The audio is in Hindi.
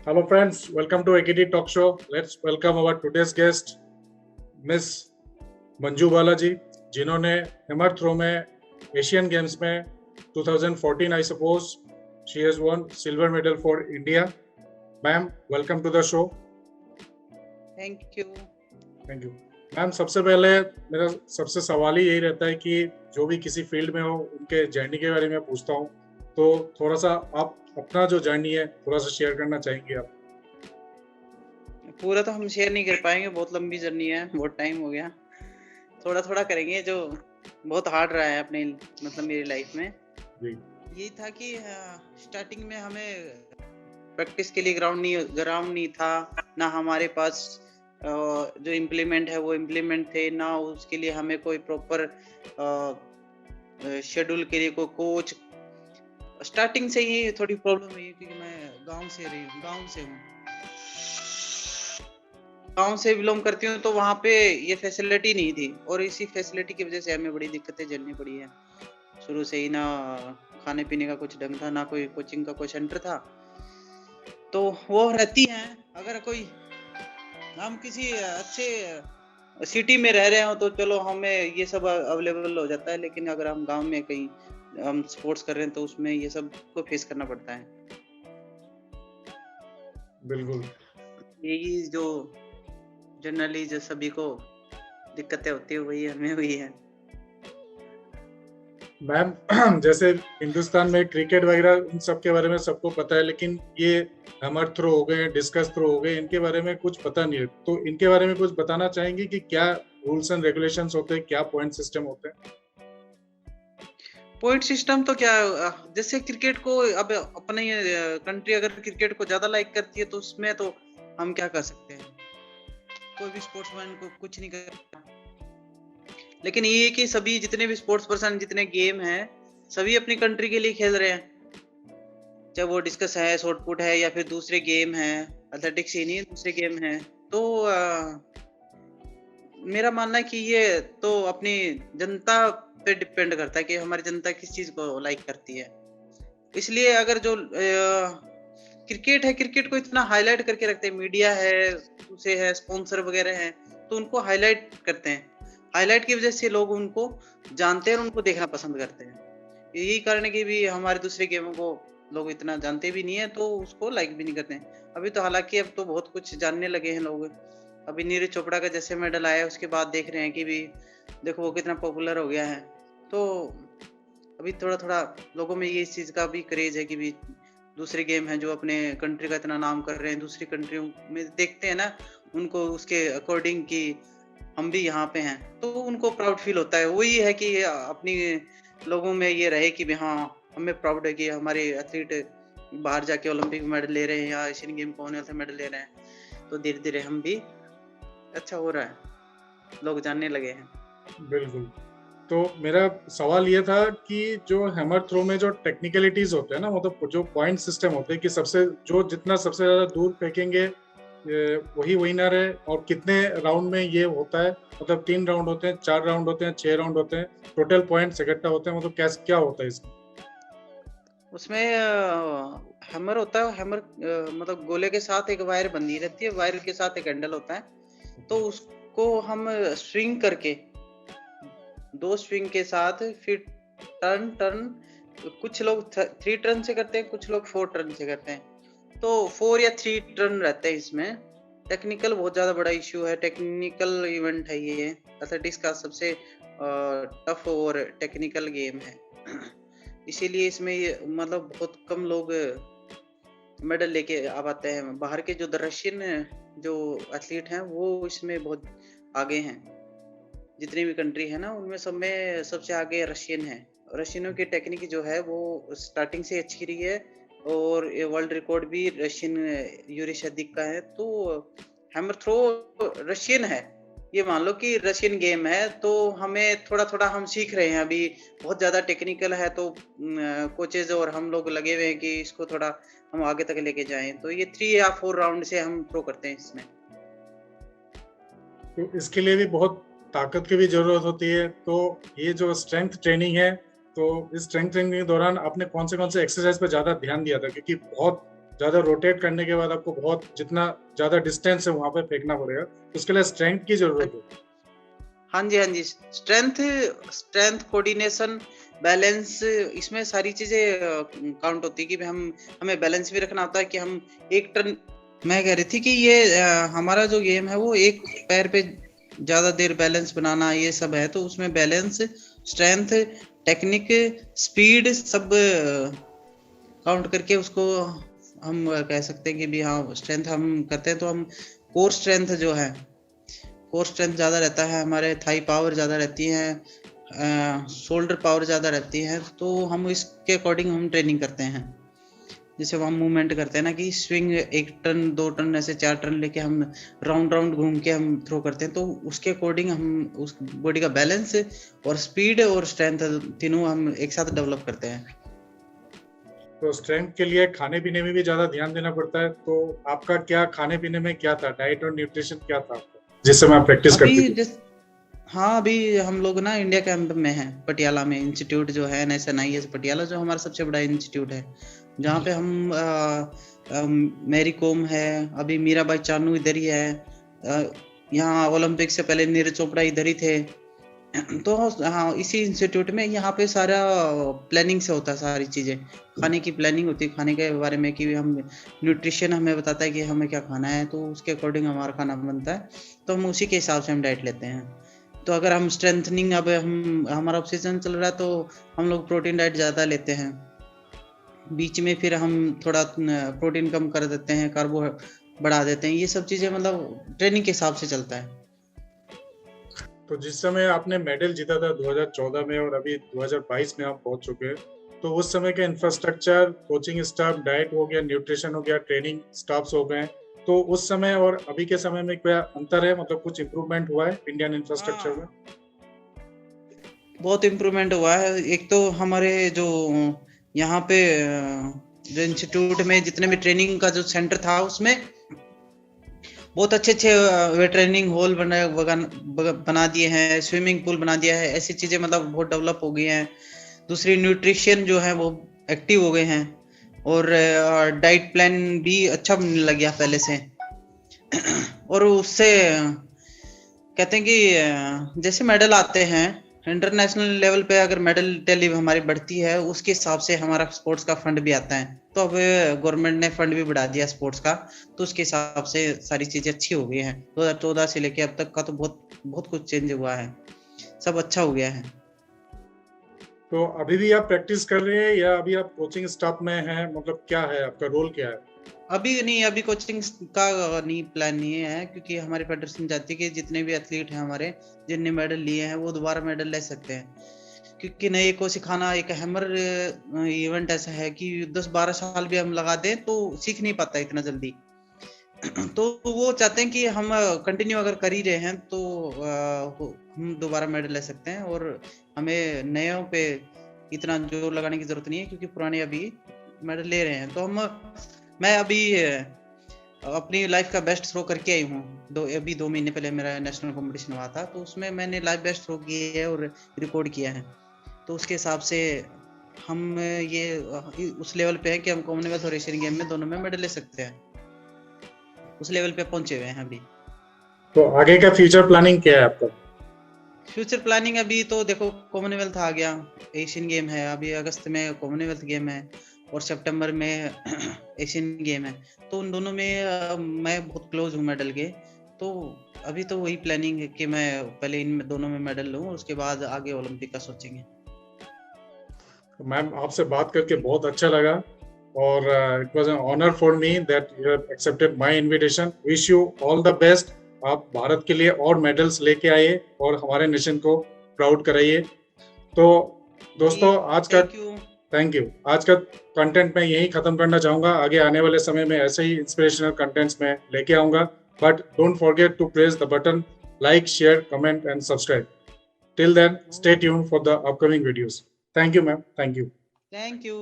Hello friends, welcome to AKT Talk Show. Let's welcome our today's guest, Miss Manju Balaji, जिन्होंने हैमर थ्रो में एशियन गेम्स में 2014 I suppose she has won silver medal for India. Ma'am, welcome to the show. Thank you. Thank you. Ma'am, सबसे पहले मेरा सबसे सवाल ही यही रहता है कि जो भी किसी फील्ड में हो उनके जर्नी के बारे में पूछता हूँ, तो थोड़ा सा आप अपना जो जर्नी है थोड़ा सा शेयर करना चाहेंगे आप? पूरा तो हम शेयर नहीं कर पाएंगे, बहुत लंबी जर्नी है, बहुत टाइम हो गया। थोड़ा थोड़ा करेंगे जो बहुत हार्ड रहा है अपने मतलब मेरी लाइफ में। जी। यही था कि स्टार्टिंग में हमें प्रैक्टिस के लिए ग्राउंड नहीं था, ना हमारे पास जो इम्प्लीमेंट है वो इम्प्लीमेंट थे, ना उसके लिए हमें कोई प्रॉपर शेड्यूल के लिए कोई कोच। स्टार्टिंग से ही थोड़ी प्रॉब्लम हुई क्योंकि मैं गांव से बिलोंग करती हूँ, तो वहाँ पे ये फैसिलिटी नहीं थी और इसी फैसिलिटी की वजह से हमें बड़ी दिक्कतें झेलनी पड़ी है। शुरू से ही ना खाने पीने का कुछ ढंग था, ना कोई कोचिंग का कोई सेंटर था, तो वो रहती हैं। अगर कोई हम किसी अच्छे सिटी में रह रहे हो तो चलो हमें ये सब अवेलेबल हो जाता है, लेकिन अगर हम गांव में कहीं हम स्पोर्ट्स कर रहे हैं तो उसमें ये सब को फेस करना पड़ता है। बिल्कुल। यही जो जनरली जो सभी को दिक्कतें होती है वही हमें हुई है। मैम, जैसे हिंदुस्तान में क्रिकेट वगैरह इन सब के बारे में सबको पता है, लेकिन ये हैमर थ्रो हो गए, डिस्कस थ्रो हो गए, इनके बारे में कुछ पता नहीं है, तो इनके बारे में कुछ बताना चाहेंगे कि क्या रूल्स एंड रेगुलेशंस होते हैं, क्या पॉइंट सिस्टम होते हैं? पॉइंट सिस्टम तो क्या, जैसे क्रिकेट को अब अपने कंट्री अगर क्रिकेट को ज्यादा लाइक करती है तो उसमें तो हम क्या कर सकते हैं, कोई भी स्पोर्ट्समैन को कुछ नहीं कर। लेकिन ये कि सभी जितने भी स्पोर्ट्स पर्सन जितने गेम हैं सभी अपनी कंट्री के लिए खेल रहे हैं, चाहे वो डिस्कस है, शॉटपुट है, या फिर दूसरे गेम हैं, एथलेटिक्स ही नहीं दूसरे गेम हैं। तो मेरा मानना है कि ये तो अपनी जनता पे डिपेंड करता है कि हमारी जनता किस चीज को लाइक करती है। इसलिए अगर जो क्रिकेट है, क्रिकेट को इतना हाईलाइट करके रखते हैं, मीडिया है, उसे है, स्पॉन्सर वगैरह हैं, तो उनको हाईलाइट करते हैं। हाईलाइट की वजह से लोग उनको जानते हैं और उनको देखना पसंद करते हैं। यही कारण है कि भी हमारे दूसरे गेमों को लोग इतना जानते भी नहीं है तो उसको लाइक भी नहीं करते हैं। अभी तो हालांकि अब तो बहुत कुछ जानने लगे हैं लोग। अभी नीरज चोपड़ा का जैसे मेडल आया उसके बाद देख रहे हैं कि भी देखो वो कितना पॉपुलर हो गया है। तो अभी थोड़ा थोड़ा लोगों में ये इस चीज का भी क्रेज है कि भी दूसरे गेम हैं जो अपने कंट्री का इतना नाम कर रहे हैं, दूसरी कंट्रियों में देखते हैं ना उनको उसके अकॉर्डिंग कि हम भी यहाँ पे हैं, तो उनको प्राउड फील होता है। वही है कि अपनी लोगों में ये रहे कि हाँ हमें प्राउड है कि हमारे एथलीट बाहर जाके ओलंपिक मेडल ले रहे हैं या एशियन गेम कॉमनवेल्थ मेडल ले रहे हैं, तो धीरे धीरे हम भी अच्छा हो रहा है, लोग जानने लगे हैं। बिल्कुल। तो मेरा सवाल ये था कि जो हैमर थ्रो में जो टेक्निकलिटीज होते हैं ना, मतलब जो पॉइंट सिस्टम होते हैं कि जितना सबसे ज्यादा दूर फेंकेंगे वही विनर है, और कितने राउंड में ये होता है, मतलब 3 राउंड होते हैं, 4 राउंड होते हैं, 6 राउंड होते हैं, टोटल पॉइंट्स इकट्ठा होते हैं, मतलब क्या होता है इसमें? उसमें हैमर होता है। हैमर मतलब गोले के साथ एक वायर बंधी रहती है, वायर के साथ एक हैंडल होता है, तो उसको हम स्विंग करके 2 स्विंग के साथ फिर टर्न कुछ लोग 3 टर्न से करते हैं, कुछ लोग 4 टर्न से करते हैं, तो 4 या 3 टर्न रहते हैं। इसमें टेक्निकल बहुत ज्यादा बड़ा इश्यू है, टेक्निकल इवेंट है ये, एथलेटिक्स का सबसे टफ और टेक्निकल गेम है। इसीलिए इसमें ये मतलब बहुत कम लोग मेडल लेके आ पाते हैं। बाहर के जो रशियन जो एथलीट हैं वो इसमें बहुत आगे हैं। जितनी भी कंट्री है ना उनमें सब में सबसे आगे रशियन है। रशियनों की टेक्निक जो है वो स्टार्टिंग से अच्छी रही है और वर्ल्ड रिकॉर्ड भी रशियन यूरी सदिक का है। तो हैमर थ्रो रशियन है, ये मान लो कि रशियन गेम है, तो हमें थोड़ा थोड़ा हम सीख रहे हैं। अभी बहुत ज्यादा टेक्निकल है तो कोचेज और हम लोग लगे हुए हैं कि इसको थोड़ा हम आगे तक लेके जाएं। तो ये 3 या 4 राउंड से हम प्रो करते हैं इसमें। तो इसके लिए भी बहुत ताकत की भी जरूरत होती है। तो ये जो स्ट्रेंथ ट्रेनिंग है, तो इस स्ट्रेंथ ट्रेनिंग के दौरान आपने कौन से एक्सरसाइज पे ज्यादा ध्यान दिया था? क्योंकि बहुत ज्यादा रोटेट करने के बाद आपको बहुत जितना ज्यादा डिस्टेंस है वहां पे फेंकना पड़ेगा, तो उसके लिए स्ट्रेंथ की जरूरत है। हाँ जी, हाँ जी। स्ट्रेंथ स्ट्रेंथ, कोऑर्डिनेशन, बैलेंस, इसमें सारी चीज़ें काउंट होती है कि हमें बैलेंस भी रखना होता है कि हम एक टर्न। मैं कह रही थी कि ये हमारा जो गेम है वो एक पैर पे ज़्यादा देर बैलेंस बनाना, ये सब है। तो उसमें बैलेंस, स्ट्रेंथ, टेक्निक, स्पीड सब काउंट करके उसको हम कह सकते हैं कि भी हाँ, स्ट्रेंथ हम करते हैं तो हम कोर स्ट्रेंथ जो है, कोर स्ट्रेंथ ज़्यादा रहता है, हमारे थाई पावर ज़्यादा रहती है, शोल्डर पावर ज़्यादा रहती है। तो हम इसके अकॉर्डिंग हम ट्रेनिंग करते हैं। जैसे हम मूवमेंट करते हैं ना कि स्विंग 1 टर्न 2 टर्न ऐसे 4 टर्न लेके हम राउंड घूम के हम थ्रो करते हैं, तो उसके अकॉर्डिंग हम उस बॉडी का बैलेंस और स्पीड और स्ट्रेंथ तीनों हम एक साथ डेवलप करते हैं। तो स्ट्रेंथ के लिए खाने पीने में भी ज्यादा ध्यान देना पड़ता है। तो आपका क्या खाने पीने में क्या था, डाइट और न्यूट्रिशन क्या था आपका, जिस समय आप प्रैक्टिस करती थी? हाँ, अभी हम लोग ना इंडिया कैंप में हैं, पटियाला में इंस्टीट्यूट जो है NSNIS पटियाला, जो हमारा सबसे बड़ा इंस्टीट्यूट है, जहाँ पे मैरी कॉम है, अभी मीराबाई चानू इधर ही है, यहाँ ओलंपिक से पहले नीरज चोपड़ा इधर ही थे। तो हाँ, इसी इंस्टीट्यूट में यहाँ पे सारा प्लानिंग से होता है, सारी चीज़ें खाने की प्लानिंग होती है, खाने के बारे में कि हम न्यूट्रिशन हमें बताता है कि हमें क्या खाना है, तो उसके अकॉर्डिंग हमारा खाना बनता है, तो हम उसी के हिसाब से हम डाइट लेते हैं। तो अगर हम स्ट्रेंथनिंग, अब हमारा ऑफ सीजन चल रहा है तो हम लोग प्रोटीन डाइट ज़्यादा लेते हैं, बीच में फिर हम थोड़ा प्रोटीन कम कर देते हैं, कार्बो बढ़ा देते हैं। ये सब चीज़ें मतलब ट्रेनिंग के हिसाब से चलता है। तो जिस समय आपने मेडल जीता था 2014 में और अभी 2022 में आप पहुंच चुके हैं, तो उस समय के इंफ्रास्ट्रक्चर, कोचिंग स्टाफ, डाइट हो गया, न्यूट्रिशन हो गया, ट्रेनिंग स्टाफ्स हो गए, तो उस समय और अभी के समय में क्या अंतर है? मतलब कुछ इम्प्रूवमेंट हुआ है इंडियन इंफ्रास्ट्रक्चर में? बहुत इम्प्रूवमेंट हुआ है। एक तो हमारे जो यहाँ पे जो इंस्टीट्यूट में जितने भी ट्रेनिंग का जो सेंटर था, उसमें बहुत अच्छे ट्रेनिंग हॉल बना दिए हैं, स्विमिंग पूल बना दिया है, ऐसी चीज़ें मतलब बहुत डेवलप हो गई हैं। दूसरी, न्यूट्रिशन जो है वो एक्टिव हो गए हैं, और डाइट प्लान भी अच्छा बनने लग गया पहले से। और उससे कहते हैं कि जैसे मेडल आते हैं इंटरनेशनल लेवल पे, अगर मेडल टैली हमारी बढ़ती है, उसके हिसाब से हमारा स्पोर्ट्स का फंड भी आता है। तो अब गवर्नमेंट ने फंड भी बढ़ा दिया स्पोर्ट्स का, तो उसके हिसाब से सारी चीजें अच्छी हो गई हैं। 2014 से लेके अब तक का तो बहुत कुछ चेंज हुआ है, सब अच्छा हो गया है। तो अभी भी आप प्रैक्टिस कर रहे हैं या अभी आप कोचिंग स्टाफ में हैं? मतलब क्या है आपका रोल, क्या है? अभी नहीं, अभी कोचिंग का नहीं प्लान नहीं है, क्योंकि हमारी फेडरेशन चाहती है कि जितने भी एथलीट हैं हमारे, जिनने मेडल लिए हैं, वो दोबारा मेडल ले सकते हैं। क्योंकि नए को सिखाना, एक हैमर इवेंट ऐसा है कि 10-12 साल भी हम लगा दें तो सीख नहीं पाता इतना जल्दी। तो वो चाहते हैं कि हम कंटिन्यू अगर कर ही रहे हैं तो हम दोबारा मेडल ले सकते हैं, और हमें नयों पे इतना जोर लगाने की जरूरत नहीं है, क्योंकि पुराने अभी मेडल ले रहे हैं। तो मैं अभी अपनी लाइफ का बेस्ट थ्रो करके आई हूँ। अभी 2 महीने पहले मेरा नेशनल कंपटीशन हुआ था, तो उसमें मैंने लाइफ बेस्ट थ्रो किया है और रिकॉर्ड किया है। तो उसके हिसाब से हम ये उस लेवल पे है कि हम कॉमनवेल्थ और एशियन गेम में दोनों में मेडल ले सकते हैं, उस लेवल पे पहुंचे हुए हैं अभी। तो आगे का फ्यूचर प्लानिंग क्या है आपका? फ्यूचर प्लानिंग अभी तो देखो, कॉमनवेल्थ आ गया, एशियन गेम है, अभी अगस्त में कॉमनवेल्थ गेम है और सितंबर में एशियन गेम है। तो उन दोनों में मैं बहुत क्लोज हूँ मेडल के। तो अभी तो वही प्लानिंग है कि मैं पहले इन दोनों में मेडल लूँ, उसके बाद आगे ओलंपिक का सोचेंगे। मैम, आपसे बात करके बहुत अच्छा लगा, और it was an honour for me that you have accepted my invitation. Wish you all the best. आप भारत के लिए और मेडल्स लेके आइए और हमारे नेशन को प्राउड कराइए। तो दोस्तों, आज का थैंक यू। आज का कंटेंट मैं यही खत्म करना चाहूंगा। आगे आने वाले समय में ऐसे ही इंस्पिरेशनल कंटेंट्स में लेके आऊंगा, but don't forget to press the button like, share, comment and subscribe. Till then, stay tuned for the upcoming videos. Thank you, ma'am. Thank you. Thank you.